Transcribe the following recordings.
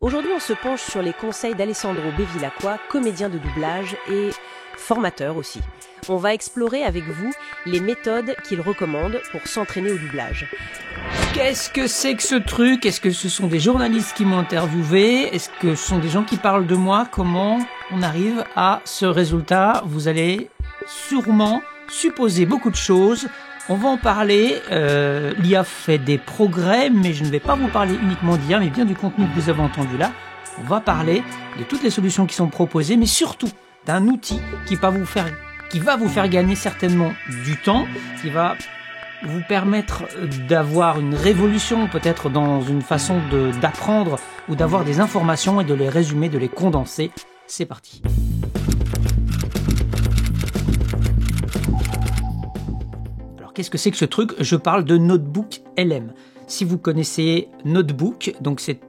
Aujourd'hui, on se penche sur les conseils d'Alessandro Bevilacqua, comédien de doublage et formateur aussi. On va explorer avec vous les méthodes qu'il recommande pour s'entraîner au doublage. Qu'est-ce que c'est que ce truc? Est-ce que ce sont des journalistes qui m'ont interviewé? Est-ce que ce sont des gens qui parlent de moi? Comment on arrive à ce résultat? Vous allez sûrement supposer beaucoup de choses. On va en parler. L'IA fait des progrès, mais je ne vais pas vous parler uniquement d'IA, mais bien du contenu que vous avez entendu là. On va parler de toutes les solutions qui sont proposées, mais surtout d'un outil qui va vous faire gagner certainement du temps, qui va vous permettre d'avoir une révolution peut-être dans une façon d'apprendre ou d'avoir des informations et de les résumer, de les condenser. C'est parti. Alors qu'est-ce que c'est que ce truc? Je parle de Notebook LM. Si vous connaissez Notebook, donc c'est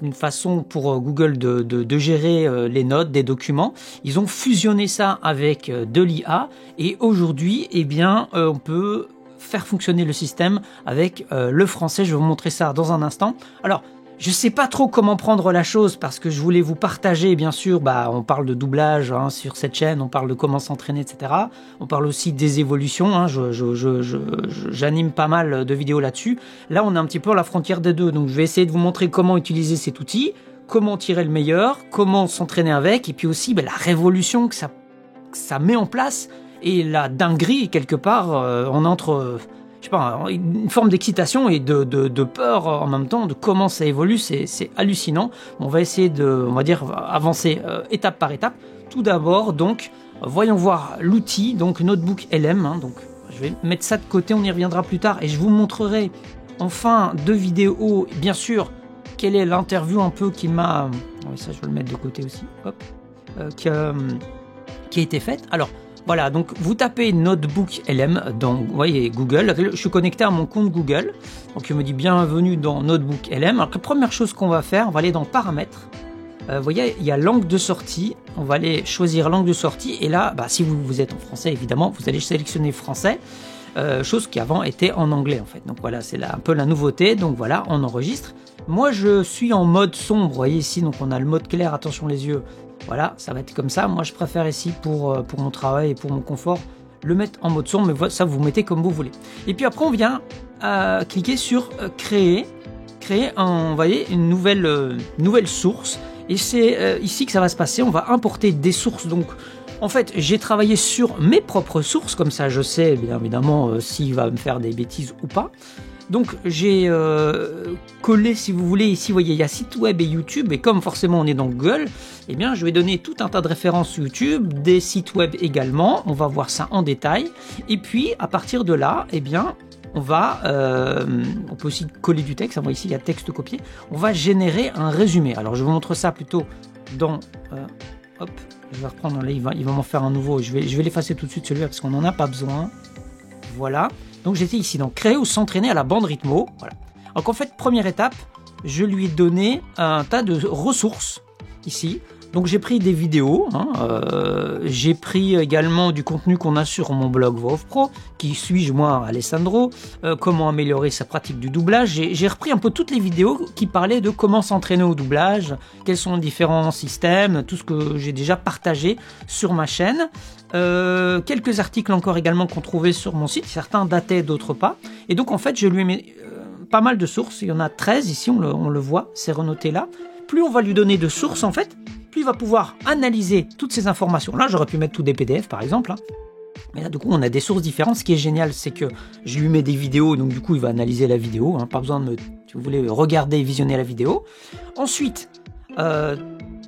une façon pour Google de gérer les notes des documents. Ils ont fusionné ça avec de l'IA et aujourd'hui, eh bien, on peut faire fonctionner le système avec le français. Je vais vous montrer ça dans un instant. Alors, je sais pas trop comment prendre la chose parce que je voulais vous partager, bien sûr, on parle de doublage sur cette chaîne, on parle de comment s'entraîner, etc. On parle aussi des évolutions, j'anime pas mal de vidéos là-dessus. Là, on est un petit peu à la frontière des deux, donc je vais essayer de vous montrer comment utiliser cet outil, comment tirer le meilleur, comment s'entraîner avec, et puis aussi la révolution que ça met en place, et la dinguerie, quelque part, on entre... une forme d'excitation et de peur en même temps de comment ça évolue, c'est hallucinant. On va essayer avancer étape par étape. Tout d'abord, donc, voyons voir l'outil, donc Notebook LM. Donc, je vais mettre ça de côté, on y reviendra plus tard et je vous montrerai en fin de vidéo, bien sûr, quelle est l'interview un peu qui m'a... Oui, ça, je vais le mettre de côté aussi. Hop. Qui a été faite. Alors, voilà, donc vous tapez Notebook LM dans Google. Je suis connecté à mon compte Google. Donc il me dit bienvenue dans Notebook LM. Alors la première chose qu'on va faire, on va aller dans Paramètres. Vous voyez, il y a langue de sortie. On va aller choisir langue de sortie. Et là, si vous êtes en français, évidemment, vous allez sélectionner français. Chose qui avant était en anglais en fait. Donc voilà, c'est un peu la nouveauté. Donc voilà, on enregistre. Moi, je suis en mode sombre. Vous voyez ici, donc on a le mode clair. Attention les yeux. Voilà, ça va être comme ça. Moi, je préfère ici, pour mon travail et pour mon confort, le mettre en mode sombre, mais ça, vous mettez comme vous voulez. Et puis après, on vient cliquer sur créer une nouvelle source. Et c'est ici que ça va se passer. On va importer des sources. Donc, en fait, j'ai travaillé sur mes propres sources. Comme ça, je sais, bien évidemment, s'il va me faire des bêtises ou pas. Donc j'ai collé, si vous voulez, ici, vous voyez, il y a site web et YouTube, et comme forcément on est dans Google, eh bien je vais donner tout un tas de références YouTube, des sites web également, on va voir ça en détail, et puis à partir de là, eh bien on peut aussi coller du texte, ici il y a texte copié, on va générer un résumé. Alors je vous montre ça plutôt dans... hop, je vais reprendre, là il va m'en faire un nouveau, je vais l'effacer tout de suite celui-là parce qu'on n'en a pas besoin, voilà. Donc j'étais ici, donc créer ou s'entraîner à la bande rythmo. Voilà. Donc en fait, première étape, je lui ai donné un tas de ressources ici. Donc j'ai pris des vidéos, j'ai pris également du contenu qu'on a sur mon blog Voix Off Pro, qui suis-je moi, Alessandro, comment améliorer sa pratique du doublage. J'ai repris un peu toutes les vidéos qui parlaient de comment s'entraîner au doublage, quels sont les différents systèmes, tout ce que j'ai déjà partagé sur ma chaîne. Quelques articles encore également qu'on trouvait sur mon site, certains dataient, d'autres pas. Et donc en fait, je lui ai mis pas mal de sources, il y en a 13 ici, on le voit, c'est renoté là. Plus on va lui donner de sources en fait, plus il va pouvoir analyser toutes ces informations. Là, j'aurais pu mettre tout des PDF par exemple. Mais là, du coup, on a des sources différentes. Ce qui est génial, c'est que je lui mets des vidéos, donc du coup, il va analyser la vidéo. Pas besoin de si vous voulez, regarder et visionner la vidéo. Ensuite,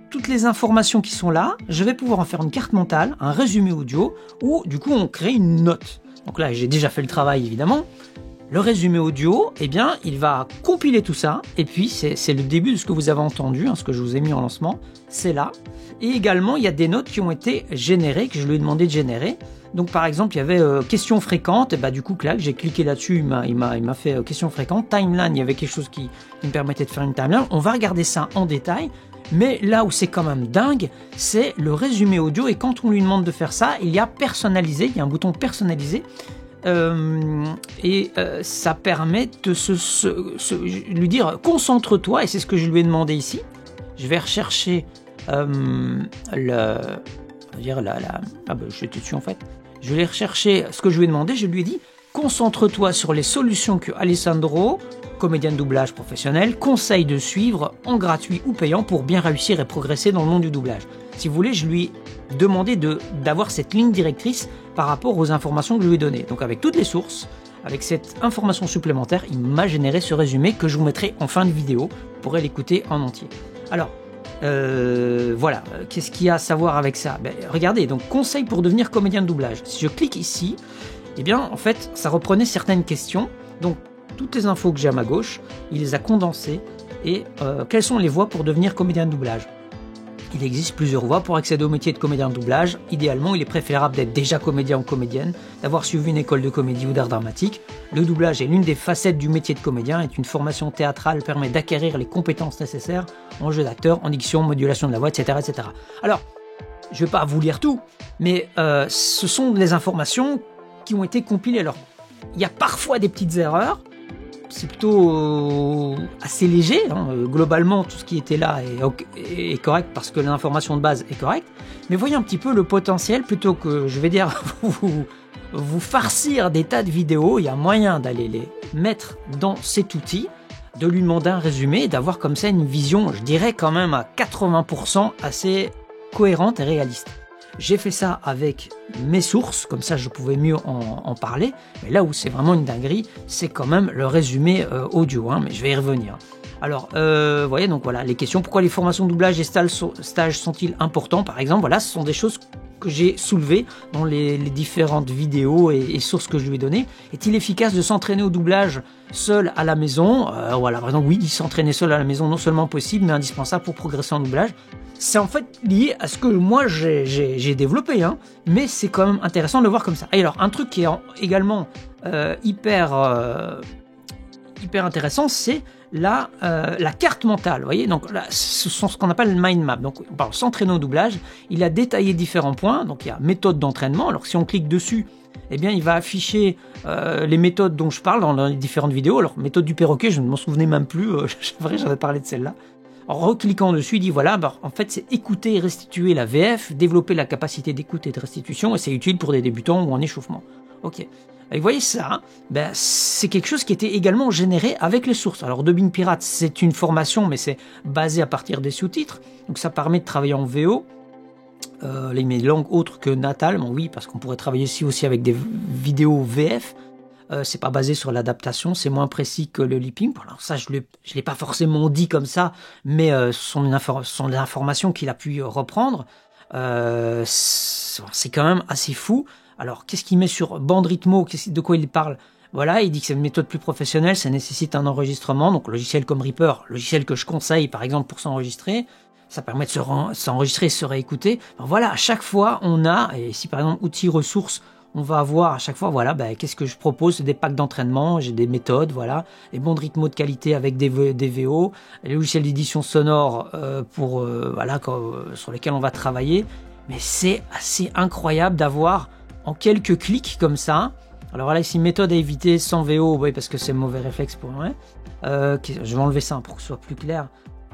toutes les informations qui sont là, je vais pouvoir en faire une carte mentale, un résumé audio, où du coup, on crée une note. Donc là, j'ai déjà fait le travail, évidemment. Le résumé audio, eh bien, il va compiler tout ça, et puis c'est le début de ce que vous avez entendu, ce que je vous ai mis en lancement, c'est là. Et également, il y a des notes qui ont été générées, que je lui ai demandé de générer. Donc par exemple, il y avait questions fréquentes, et du coup, clac, j'ai cliqué là-dessus, il m'a fait questions fréquentes. Timeline, il y avait quelque chose qui me permettait de faire une timeline. On va regarder ça en détail. Mais là où c'est quand même dingue, c'est le résumé audio, et quand on lui demande de faire ça, il y a personnalisé, il y a un bouton personnalisé. Ça permet de lui dire concentre-toi, et c'est ce que je lui ai demandé ici. je vais rechercher j'étais dessus en fait. Je vais rechercher ce que je lui ai demandé. Je lui ai dit, concentre-toi sur les solutions que Alessandro, comédien de doublage professionnel, conseille de suivre en gratuit ou payant pour bien réussir et progresser dans le monde du doublage. Si vous voulez, je lui ai demandé d'avoir cette ligne directrice par rapport aux informations que je lui ai données. Donc avec toutes les sources, avec cette information supplémentaire, il m'a généré ce résumé que je vous mettrai en fin de vidéo. Vous pourrez l'écouter en entier. Alors, voilà, qu'est-ce qu'il y a à savoir avec ça? Regardez, donc conseil pour devenir comédien de doublage. Si je clique ici, eh bien en fait ça reprenait certaines questions. Donc toutes les infos que j'ai à ma gauche, il les a condensées. Et quelles sont les voies pour devenir comédien de doublage? Il existe plusieurs voies pour accéder au métier de comédien de doublage. Idéalement, il est préférable d'être déjà comédien ou comédienne, d'avoir suivi une école de comédie ou d'art dramatique. Le doublage est l'une des facettes du métier de comédien et une formation théâtrale permet d'acquérir les compétences nécessaires en jeu d'acteur, en diction, modulation de la voix, etc. etc. Alors, je ne vais pas vous lire tout, mais ce sont des informations qui ont été compilées. Alors, il y a parfois des petites erreurs. C'est plutôt assez léger. Globalement, tout ce qui était là est correct parce que l'information de base est correcte. Mais voyez un petit peu le potentiel, plutôt que, je vais dire, vous farcir des tas de vidéos. Il y a moyen d'aller les mettre dans cet outil, de lui demander un résumé et d'avoir comme ça une vision, je dirais quand même à 80% assez cohérente et réaliste. J'ai fait ça avec mes sources, comme ça je pouvais mieux en parler. Mais là où c'est vraiment une dinguerie, c'est quand même le résumé audio, mais je vais y revenir. Alors, voyez, donc voilà, les questions. Pourquoi les formations de doublage et stages sont-ils importants? Par exemple, voilà, ce sont des choses que j'ai soulevées dans les différentes vidéos et sources que je lui ai données. Est-il efficace de s'entraîner au doublage seul à la maison? Voilà, par exemple, oui, s'entraîner seul à la maison, non seulement possible, mais indispensable pour progresser en doublage. C'est en fait lié à ce que moi j'ai développé, mais c'est quand même intéressant de le voir comme ça. Et alors, un truc qui est également hyper intéressant, c'est la carte mentale. Vous voyez, donc là, ce sont ce qu'on appelle le mind map. Donc, on parle s'entraîner au doublage. Il a détaillé différents points. Donc, il y a méthode d'entraînement. Alors, si on clique dessus, eh bien, il va afficher les méthodes dont je parle dans les différentes vidéos. Alors, méthode du perroquet, je ne m'en souvenais même plus. Vrai, j'avais parlé de celle-là. En recliquant dessus, il dit voilà, en fait, c'est écouter et restituer la VF, développer la capacité d'écoute et de restitution, et c'est utile pour des débutants ou en échauffement. Ok. Et vous voyez ça, c'est quelque chose qui était également généré avec les sources. Alors, Dubbing Pirate, c'est une formation, mais c'est basé à partir des sous-titres. Donc, ça permet de travailler en VO. Les langues autres que natales, bon, oui, parce qu'on pourrait travailler ici aussi avec des vidéos VF. C'est pas basé sur l'adaptation, c'est moins précis que le lipping. Alors ça, je l'ai pas forcément dit comme ça, mais ce sont des informations qu'il a pu reprendre. C'est quand même assez fou. Alors, qu'est-ce qu'il met sur Bandritmo? De quoi il parle? Voilà, il dit que c'est une méthode plus professionnelle, ça nécessite un enregistrement. Donc, logiciel comme Reaper, logiciel que je conseille, par exemple, pour s'enregistrer. Ça permet de s'enregistrer et se réécouter. Alors, voilà, à chaque fois, on a, et si par exemple, outils, ressources, on va avoir à chaque fois, voilà, qu'est-ce que je propose? C'est des packs d'entraînement, j'ai des méthodes, voilà, les bons rythmos de qualité avec des VO, les logiciels d'édition sonore sur lesquels on va travailler. Mais c'est assez incroyable d'avoir en quelques clics comme ça. Alors voilà, ici, méthode à éviter sans VO, oui, parce que c'est mauvais réflexe pour moi. Je vais enlever ça pour que ce soit plus clair.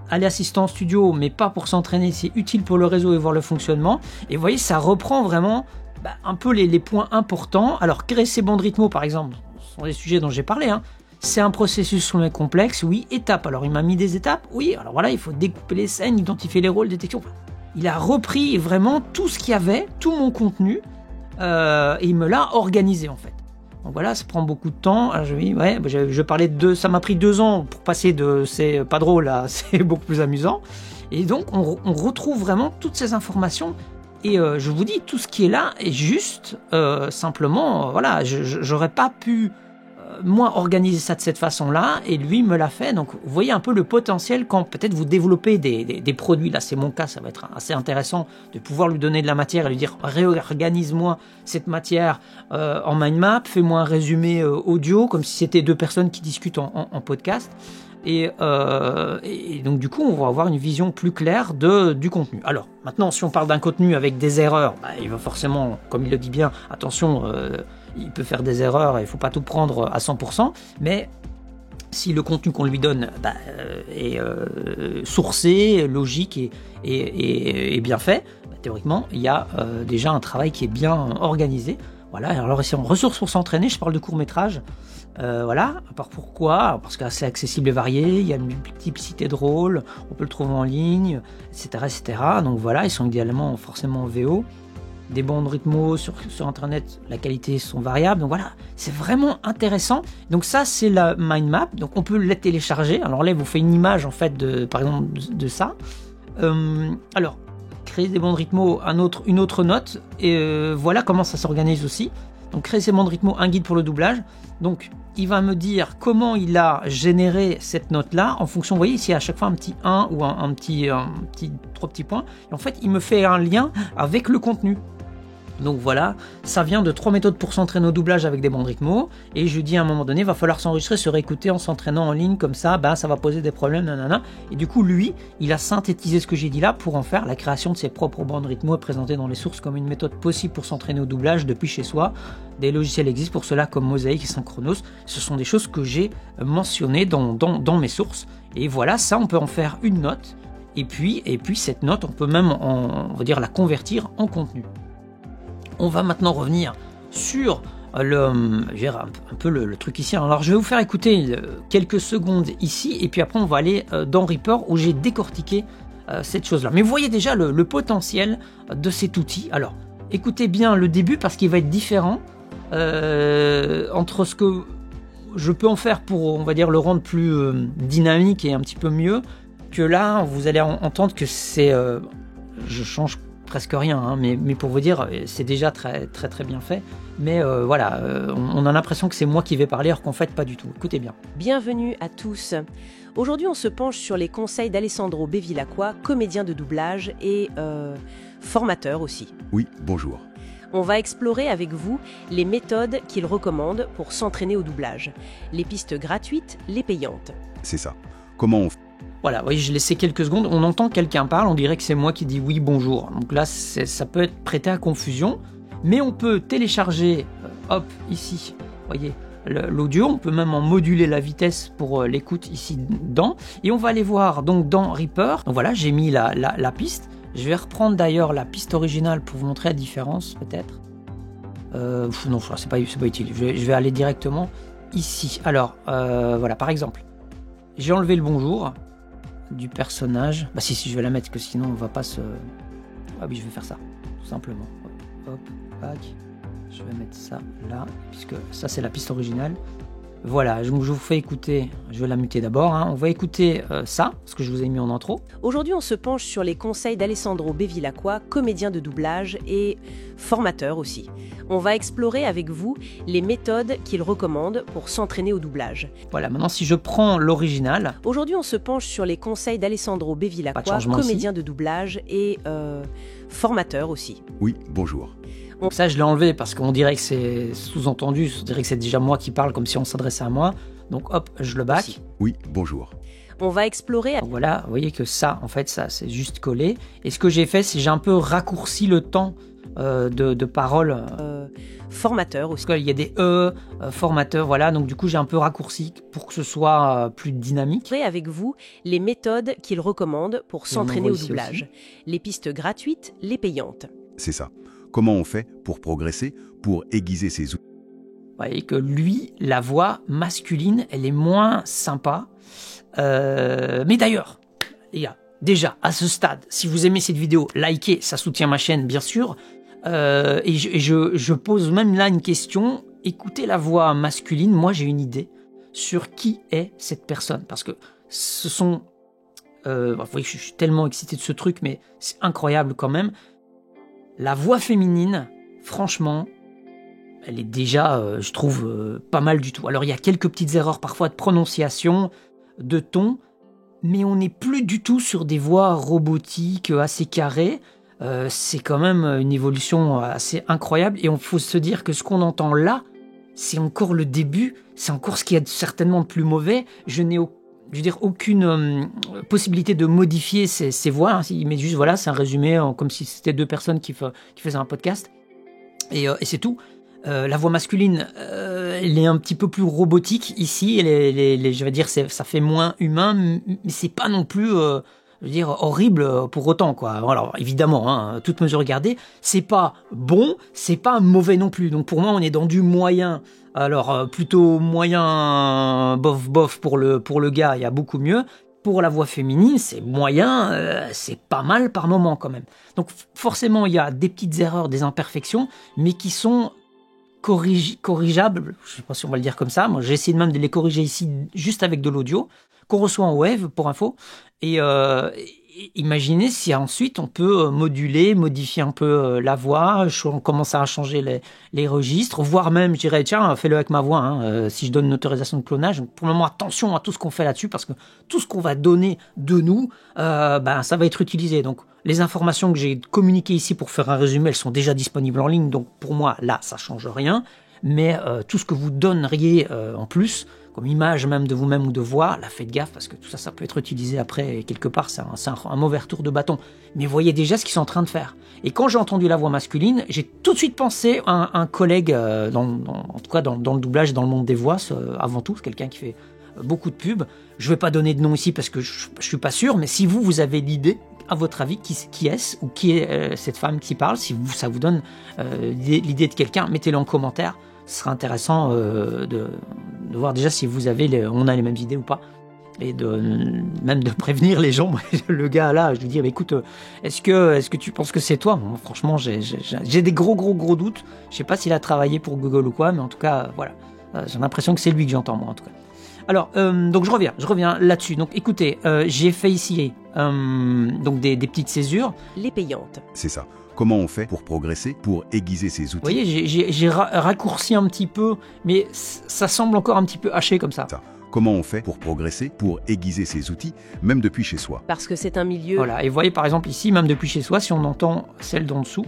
Aller assistant studio, mais pas pour s'entraîner, c'est utile pour le réseau et voir le fonctionnement. Et vous voyez, ça reprend vraiment un peu les points importants. Alors, créer ces bandes rythmos, par exemple, ce sont des sujets dont j'ai parlé. C'est un processus complexe, oui. Étapes, alors il m'a mis des étapes, oui. Alors voilà, il faut découper les scènes, identifier les rôles, détection. Il a repris vraiment tout ce qu'il y avait, tout mon contenu, et il me l'a organisé en fait. Donc voilà, ça prend beaucoup de temps. Alors, je parlais de ça m'a pris 2 ans pour passer de c'est pas drôle à c'est beaucoup plus amusant. Et donc on retrouve vraiment toutes ces informations. Et je vous dis, tout ce qui est là est juste, simplement, voilà, j'aurais pas pu, moi, organiser ça de cette façon-là, et lui me l'a fait. Donc, vous voyez un peu le potentiel quand peut-être vous développez des produits. Là, c'est mon cas, ça va être assez intéressant de pouvoir lui donner de la matière et lui dire, réorganise-moi cette matière en mind map, fais-moi un résumé audio, comme si c'était 2 personnes qui discutent en podcast. Et donc du coup, on va avoir une vision plus claire du contenu. Alors, maintenant, si on parle d'un contenu avec des erreurs, il va forcément, comme il le dit bien, attention, il peut faire des erreurs et il ne faut pas tout prendre à 100%, mais si le contenu qu'on lui donne est sourcé, logique et bien fait, théoriquement, il y a déjà un travail qui est bien organisé. Voilà. Alors ici, en ressources pour s'entraîner, je parle de court-métrage. Voilà. Pourquoi ? Parce que c'est accessible et varié, il y a une multiplicité de rôles, on peut le trouver en ligne, etc. Donc voilà, ils sont idéalement forcément en VO. Des bandes rythmo sur internet, la qualité sont variables, donc voilà, c'est vraiment intéressant. Donc ça, c'est la mind map, donc on peut la télécharger. Alors là, il vous fait une image en fait par exemple de ça. Alors, créer des bandes rythmo, une autre note, et voilà comment ça s'organise aussi. Donc créer ces bandes rythmo, un guide pour le doublage. Donc il va me dire comment il a généré cette note-là en fonction, vous voyez ici à chaque fois un petit 1 ou un petit 3 petits points. Et en fait, il me fait un lien avec le contenu. Donc voilà, ça vient de 3 méthodes pour s'entraîner au doublage avec des bandes rythmo. Et je dis à un moment donné, il va falloir s'enregistrer, se réécouter en s'entraînant en ligne, comme ça, ça va poser des problèmes, nanana. Et du coup, lui, il a synthétisé ce que j'ai dit là pour en faire la création de ses propres bandes rythmo et présenter dans les sources comme une méthode possible pour s'entraîner au doublage depuis chez soi. Des logiciels existent pour cela comme Mosaic et Synchronos. Ce sont des choses que j'ai mentionnées dans mes sources. Et voilà, ça, on peut en faire une note. Et puis cette note, on peut même, on va dire, la convertir en contenu. On va maintenant revenir sur un peu le truc ici. Alors je vais vous faire écouter quelques secondes ici et puis après on va aller dans Reaper où j'ai décortiqué cette chose-là. Mais vous voyez déjà le potentiel de cet outil. Alors écoutez bien le début parce qu'il va être différent entre ce que je peux en faire pour, on va dire, le rendre plus dynamique et un petit peu mieux, que là vous allez entendre que c'est... je change presque rien, hein, mais pour vous dire, c'est déjà très très très bien fait. Mais voilà, on a l'impression que c'est moi qui vais parler, alors qu'en fait pas du tout. Écoutez bien. Bienvenue à tous. Aujourd'hui, on se penche sur les conseils d'Alessandro Bevilacqua, comédien de doublage et formateur aussi. Oui, bonjour. On va explorer avec vous les méthodes qu'il recommande pour s'entraîner au doublage. Les pistes gratuites, les payantes. C'est ça. Comment on fait ? Voilà, oui, je laissais quelques secondes. On entend quelqu'un parle, on dirait que c'est moi qui dis oui, bonjour. Donc là, ça peut être prêté à confusion. Mais on peut télécharger, ici, voyez, l'audio. On peut même en moduler la vitesse pour l'écoute ici dedans. Et on va aller voir donc dans Reaper. Donc voilà, j'ai mis la piste. Je vais reprendre d'ailleurs la piste originale pour vous montrer la différence, peut-être. Non, c'est pas utile. Je vais aller directement ici. Alors, voilà, par exemple, j'ai enlevé le bonjour du personnage. Si, je vais la mettre, que sinon on va pas se... Ah oui, je vais faire ça, tout simplement. Hop, tac. Je vais mettre ça là, puisque ça c'est la piste originale. Voilà, je vous fais écouter, je vais la muter d'abord, hein. On va écouter ça, ce que je vous ai mis en intro. Aujourd'hui, on se penche sur les conseils d'Alessandro Bevilacqua, comédien de doublage et formateur aussi. On va explorer avec vous les méthodes qu'il recommande pour s'entraîner au doublage. Voilà, maintenant si je prends l'original... Aujourd'hui, on se penche sur les conseils d'Alessandro Bevilacqua, comédien de doublage et formateur aussi. Oui, bonjour. Ça, je l'ai enlevé parce qu'on dirait que c'est sous-entendu, on dirait que c'est déjà moi qui parle comme si on s'adressait à moi. Donc hop, je le back. Oui, bonjour. On va explorer... Donc voilà, vous voyez que ça, en fait, ça c'est juste collé. Et ce que j'ai fait, c'est j'ai un peu raccourci le temps de parole. Formateur aussi. Parce qu'il y a des formateur, voilà. Donc du coup, j'ai un peu raccourci pour que ce soit plus dynamique. Avec vous, les méthodes qu'il recommande pour s'entraîner au doublage. Les pistes gratuites, les payantes. C'est ça. Comment on fait pour progresser, pour aiguiser ses outils ? Vous voyez que lui, la voix masculine, elle est moins sympa. Mais d'ailleurs, les gars, déjà, à ce stade, si vous aimez cette vidéo, likez, ça soutient ma chaîne, bien sûr. Et je pose même là une question. Écoutez la voix masculine, moi j'ai une idée sur qui est cette personne. Parce que ce sont... vous voyez que je suis tellement excité de ce truc, mais c'est incroyable quand même. La voix féminine, franchement, elle est déjà, je trouve, pas mal du tout. Alors, il y a quelques petites erreurs parfois de prononciation, de ton, mais on n'est plus du tout sur des voix robotiques assez carrées. C'est quand même une évolution assez incroyable. Et il faut se dire que ce qu'on entend là, c'est encore le début, c'est encore ce qu'il y a certainement de plus mauvais. Je n'ai aucune possibilité de modifier ces voix, hein. Mais juste, voilà, c'est un résumé, comme si c'était deux personnes qui faisaient un podcast, et c'est tout. La voix masculine, elle est un petit peu plus robotique ici. Je vais dire, ça fait moins humain, mais c'est pas non plus, je veux dire, horrible pour autant, quoi. Alors évidemment, hein, toute mesure gardée, c'est pas bon, c'est pas mauvais non plus. Donc pour moi, on est dans du moyen. Alors plutôt moyen, bof pour le gars, il y a beaucoup mieux. Pour la voix féminine, c'est moyen, c'est pas mal par moment quand même. Donc forcément, il y a des petites erreurs, des imperfections, mais qui sont corrigeables, je ne sais pas si on va le dire comme ça. Moi, j'ai essayé même de les corriger ici, juste avec de l'audio, qu'on reçoit en wave, pour info. Et imaginez si ensuite on peut moduler, modifier un peu la voix, on commence à changer les registres, voire même, je dirais, tiens, fais-le avec ma voix, hein, si je donne une autorisation de clonage. Pour le moment, attention à tout ce qu'on fait là-dessus, parce que tout ce qu'on va donner de nous, ça va être utilisé. Donc, les informations que j'ai communiquées ici pour faire un résumé, elles sont déjà disponibles en ligne, donc pour moi, là, ça change rien. Mais tout ce que vous donneriez en plus, comme image même de vous-même ou de voix, là, faites gaffe, parce que tout ça, ça peut être utilisé après, et quelque part, c'est un mauvais retour de bâton. Mais voyez déjà ce qu'ils sont en train de faire. Et quand j'ai entendu la voix masculine, j'ai tout de suite pensé à un collègue, en tout cas dans le doublage et dans le monde des voix, avant tout, c'est quelqu'un qui fait beaucoup de pubs. Je ne vais pas donner de nom ici parce que je ne suis pas sûr, mais si vous avez l'idée, à votre avis, qui est-ce ou qui est cette femme qui parle, si ça vous donne l'idée de quelqu'un, mettez-le en commentaire. Ce sera intéressant de voir déjà si on a les mêmes idées ou pas. Et même de prévenir les gens. Le gars là, je lui dis, écoute, est-ce que tu penses que c'est toi? Bon, franchement, j'ai des gros doutes. Je sais pas s'il a travaillé pour Google ou quoi, mais en tout cas, voilà. J'ai l'impression que c'est lui que j'entends, moi, en tout cas. Alors, donc je reviens là-dessus. Donc écoutez, j'ai fait ici donc des petites césures. Les payantes. C'est ça. Comment on fait pour progresser, pour aiguiser ces outils? Vous voyez, j'ai raccourci un petit peu, mais ça semble encore un petit peu haché comme ça. Comment on fait pour progresser, pour aiguiser ces outils, même depuis chez soi? Parce que c'est un milieu... Voilà, et vous voyez par exemple ici, même depuis chez soi, si on entend celle d'en dessous...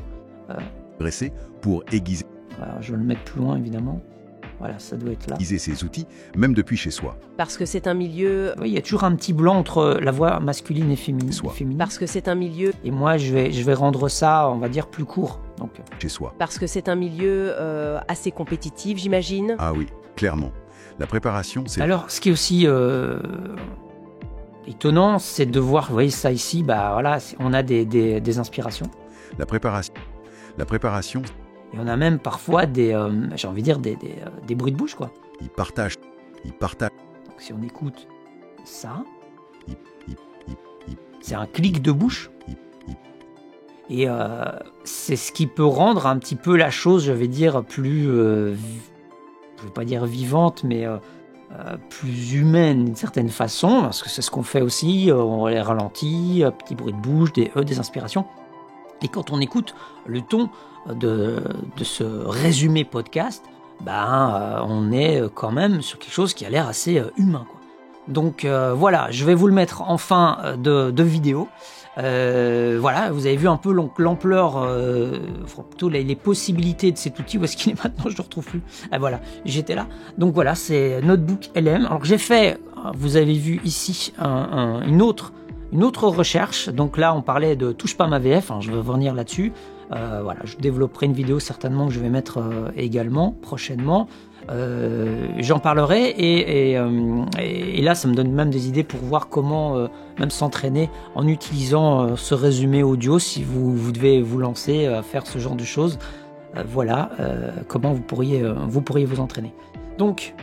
Progresser pour aiguiser... Alors, je vais le mettre plus loin évidemment. Voilà, ça doit être là. Aiguiser ces outils, même depuis chez soi. Parce que c'est un milieu... Oui, il y a toujours un petit blanc entre la voix masculine et féminine. Parce que c'est un milieu... Et moi, je vais rendre ça, on va dire, plus court. Donc... Chez soi. Parce que c'est un milieu assez compétitif, j'imagine. Ah oui, clairement. La préparation, c'est... Alors, ce qui est aussi étonnant, c'est de voir, vous voyez ça ici, voilà, on a des inspirations. La préparation... Et on a même parfois j'ai envie de dire, des bruits de bouche, quoi. Ils partagent. Donc, si on écoute ça, c'est un clic de bouche. Et c'est ce qui peut rendre un petit peu la chose, je vais dire, plus, je ne vais pas dire vivante, mais plus humaine d'une certaine façon, parce que c'est ce qu'on fait aussi, on les ralentit, petit bruit de bouche, des inspirations. Et quand on écoute le ton de ce résumé podcast, on est quand même sur quelque chose qui a l'air assez humain, quoi. Donc voilà, je vais vous le mettre en fin de vidéo. Voilà, vous avez vu un peu l'ampleur, plutôt les possibilités de cet outil. Où est-ce qu'il est maintenant? Je ne le retrouve plus. Ah, voilà, j'étais là. Donc voilà, c'est Notebook LM. Alors j'ai fait, vous avez vu ici, une autre recherche. Donc là, on parlait de Touche pas ma VF, je vais revenir là-dessus. Voilà, je développerai une vidéo certainement que je vais mettre également prochainement. J'en parlerai et là, ça me donne même des idées pour voir comment même s'entraîner en utilisant ce résumé audio si vous devez vous lancer à faire ce genre de choses. Voilà, comment vous pourriez vous entraîner. Donc,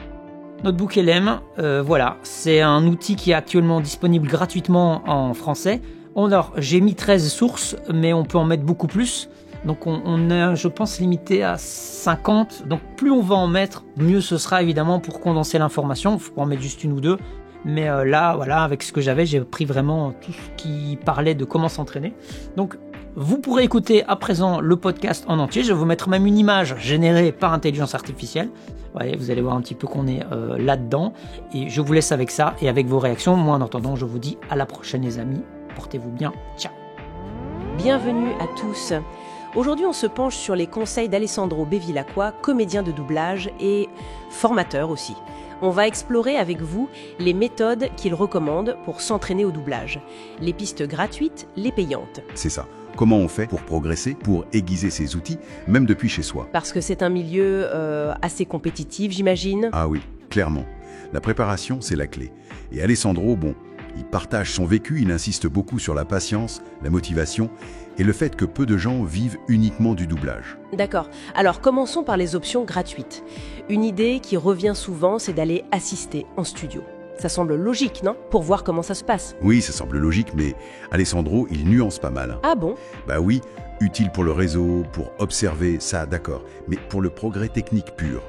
Notebook LM, voilà, c'est un outil qui est actuellement disponible gratuitement en français. Alors, j'ai mis 13 sources, mais on peut en mettre beaucoup plus. Donc, on est, je pense, limité à 50. Donc, plus on va en mettre, mieux ce sera évidemment pour condenser l'information. Il faut pas en mettre juste une ou deux. Mais là, voilà, avec ce que j'avais, j'ai pris vraiment tout ce qui parlait de comment s'entraîner. Donc, vous pourrez écouter à présent le podcast en entier. Je vais vous mettre même une image générée par intelligence artificielle. Ouais, vous allez voir un petit peu qu'on est là-dedans. Et je vous laisse avec ça et avec vos réactions. Moi, en attendant, je vous dis à la prochaine, les amis. Portez-vous bien. Ciao. Bienvenue à tous. Aujourd'hui, on se penche sur les conseils d'Alessandro Bevilacqua, comédien de doublage et formateur aussi. On va explorer avec vous les méthodes qu'il recommande pour s'entraîner au doublage. Les pistes gratuites, les payantes. C'est ça. Comment on fait pour progresser, pour aiguiser ses outils, même depuis chez soi? Parce que c'est un milieu assez compétitif, j'imagine. Ah oui, clairement. La préparation, c'est la clé. Et Alessandro, bon, il partage son vécu, il insiste beaucoup sur la patience, la motivation et le fait que peu de gens vivent uniquement du doublage. D'accord. Alors commençons par les options gratuites. Une idée qui revient souvent, c'est d'aller assister en studio. Ça semble logique, non? Pour voir comment ça se passe. Oui, ça semble logique, mais Alessandro, il nuance pas mal. Ah bon? Bah oui, utile pour le réseau, pour observer, ça d'accord. Mais pour le progrès technique pur,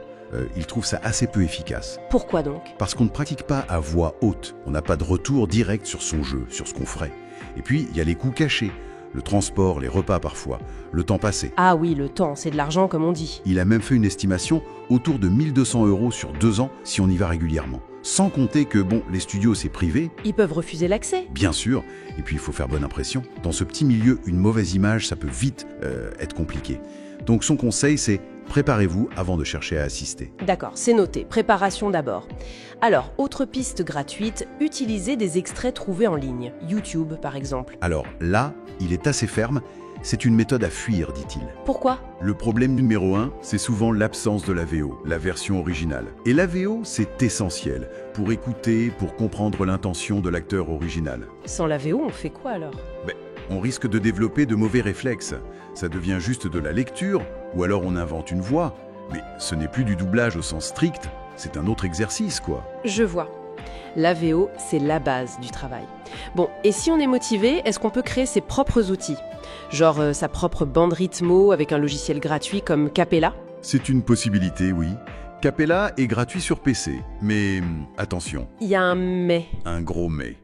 il trouve ça assez peu efficace. Pourquoi donc? Parce qu'on ne pratique pas à voix haute. On n'a pas de retour direct sur son jeu, sur ce qu'on ferait. Et puis, il y a les coûts cachés. Le transport, les repas parfois, le temps passé. Ah oui, le temps, c'est de l'argent comme on dit. Il a même fait une estimation autour de 1 200 € sur 2 ans si on y va régulièrement. Sans compter que, bon, les studios c'est privé. Ils peuvent refuser l'accès. Bien sûr, et puis il faut faire bonne impression. Dans ce petit milieu, une mauvaise image, ça peut vite être compliqué. Donc son conseil, c'est préparez-vous avant de chercher à assister. D'accord, c'est noté. Préparation d'abord. Alors, autre piste gratuite, utiliser des extraits trouvés en ligne. YouTube, par exemple. Alors là, il est assez ferme. C'est une méthode à fuir, dit-il. Pourquoi? Le problème numéro 1, c'est souvent l'absence de la VO, la version originale. Et la VO, c'est essentiel pour écouter, pour comprendre l'intention de l'acteur original. Sans la VO, on fait quoi alors? On risque de développer de mauvais réflexes. Ça devient juste de la lecture, ou alors on invente une voix. Mais ce n'est plus du doublage au sens strict, c'est un autre exercice, quoi. Je vois. La VO, c'est la base du travail. Bon, et si on est motivé, est-ce qu'on peut créer ses propres outils? Genre sa propre bande rythmo avec un logiciel gratuit comme Capella? C'est une possibilité, oui. Capella est gratuit sur PC, mais attention. Il y a un mais. Un gros mais.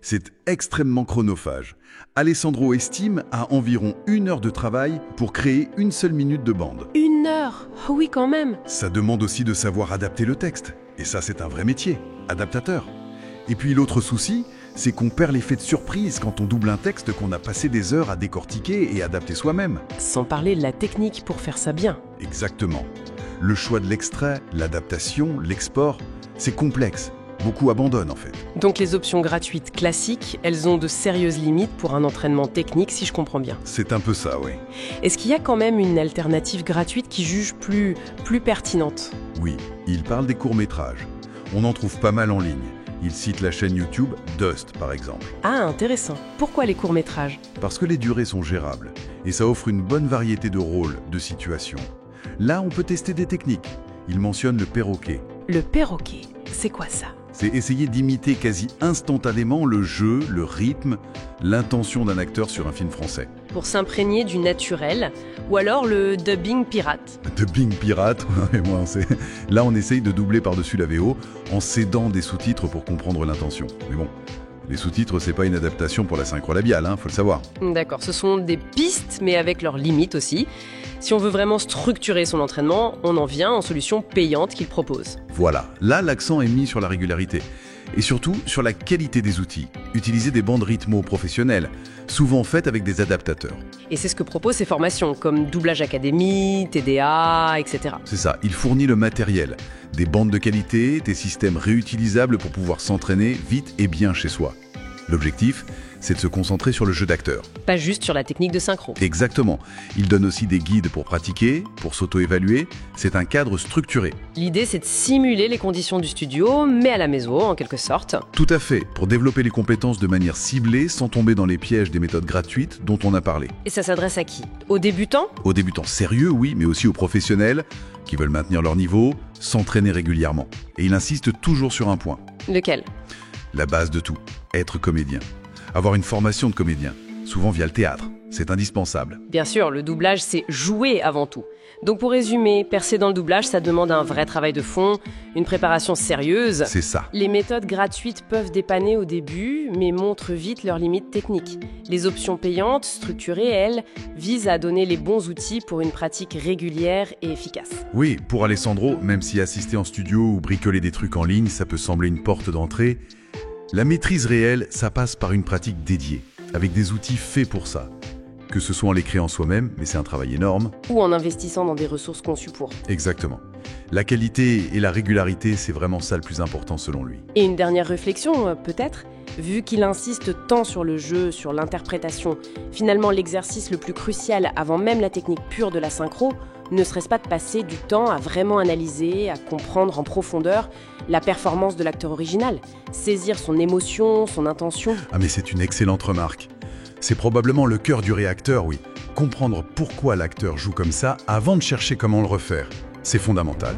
C'est extrêmement chronophage. Alessandro estime à environ 1 heure de travail pour créer une seule minute de bande. 1 heure? Oh oui, quand même. Ça demande aussi de savoir adapter le texte. Et ça, c'est un vrai métier, adaptateur. Et puis l'autre souci, c'est qu'on perd l'effet de surprise quand on double un texte qu'on a passé des heures à décortiquer et adapter soi-même. Sans parler de la technique pour faire ça bien. Exactement. Le choix de l'extrait, l'adaptation, l'export, c'est complexe. Beaucoup abandonnent en fait. Donc les options gratuites classiques, elles ont de sérieuses limites pour un entraînement technique, si je comprends bien. C'est un peu ça, oui. Est-ce qu'il y a quand même une alternative gratuite qui juge plus pertinente? Oui, il parle des courts-métrages. On en trouve pas mal en ligne. Il cite la chaîne YouTube Dust, par exemple. Ah, intéressant. Pourquoi les courts-métrages? Parce que les durées sont gérables. Et ça offre une bonne variété de rôles, de situations. Là, on peut tester des techniques. Il mentionne le perroquet. Le perroquet, c'est quoi ça? C'est essayer d'imiter quasi instantanément le jeu, le rythme, l'intention d'un acteur sur un film français. Pour s'imprégner du naturel, ou alors le dubbing pirate. Dubbing pirate, et moi, là on essaye de doubler par-dessus la VO en cédant des sous-titres pour comprendre l'intention. Mais bon, les sous-titres c'est pas une adaptation pour la synchro labiale, faut le savoir. D'accord, ce sont des pistes, mais avec leurs limites aussi. Si on veut vraiment structurer son entraînement, on en vient en solution payante qu'il propose. Voilà, là l'accent est mis sur la régularité. Et surtout sur la qualité des outils. Utiliser des bandes rythmo professionnelles, souvent faites avec des adaptateurs. Et c'est ce que proposent ces formations, comme Doublage Academy, TDA, etc. C'est ça, il fournit le matériel, des bandes de qualité, des systèmes réutilisables pour pouvoir s'entraîner vite et bien chez soi. L'objectif, c'est de se concentrer sur le jeu d'acteur. Pas juste sur la technique de synchro. Exactement. Il donne aussi des guides pour pratiquer, pour s'auto-évaluer. C'est un cadre structuré. L'idée, c'est de simuler les conditions du studio, mais à la maison, en quelque sorte. Tout à fait, pour développer les compétences de manière ciblée, sans tomber dans les pièges des méthodes gratuites dont on a parlé. Et ça s'adresse à qui? Aux débutants? Aux débutants sérieux, oui, mais aussi aux professionnels qui veulent maintenir leur niveau, s'entraîner régulièrement. Et il insiste toujours sur un point. Lequel? La base de tout, être comédien. Avoir une formation de comédien, souvent via le théâtre, c'est indispensable. Bien sûr, le doublage, c'est jouer avant tout. Donc pour résumer, percer dans le doublage, ça demande un vrai travail de fond, une préparation sérieuse. C'est ça. Les méthodes gratuites peuvent dépanner au début, mais montrent vite leurs limites techniques. Les options payantes, structurées, elles, visent à donner les bons outils pour une pratique régulière et efficace. Oui, pour Alessandro, même si assister en studio ou bricoler des trucs en ligne, ça peut sembler une porte d'entrée, la maîtrise réelle, ça passe par une pratique dédiée, avec des outils faits pour ça. Que ce soit en les créant soi-même, mais c'est un travail énorme. Ou en investissant dans des ressources conçues pour. Exactement. La qualité et la régularité, c'est vraiment ça le plus important selon lui. Et une dernière réflexion, peut-être. Vu qu'il insiste tant sur le jeu, sur l'interprétation, finalement l'exercice le plus crucial avant même la technique pure de la synchro, ne serait-ce pas de passer du temps à vraiment analyser, à comprendre en profondeur la performance de l'acteur original, saisir son émotion, son intention. Ah mais c'est une excellente remarque. C'est probablement le cœur du réacteur, oui. Comprendre pourquoi l'acteur joue comme ça avant de chercher comment le refaire. C'est fondamental.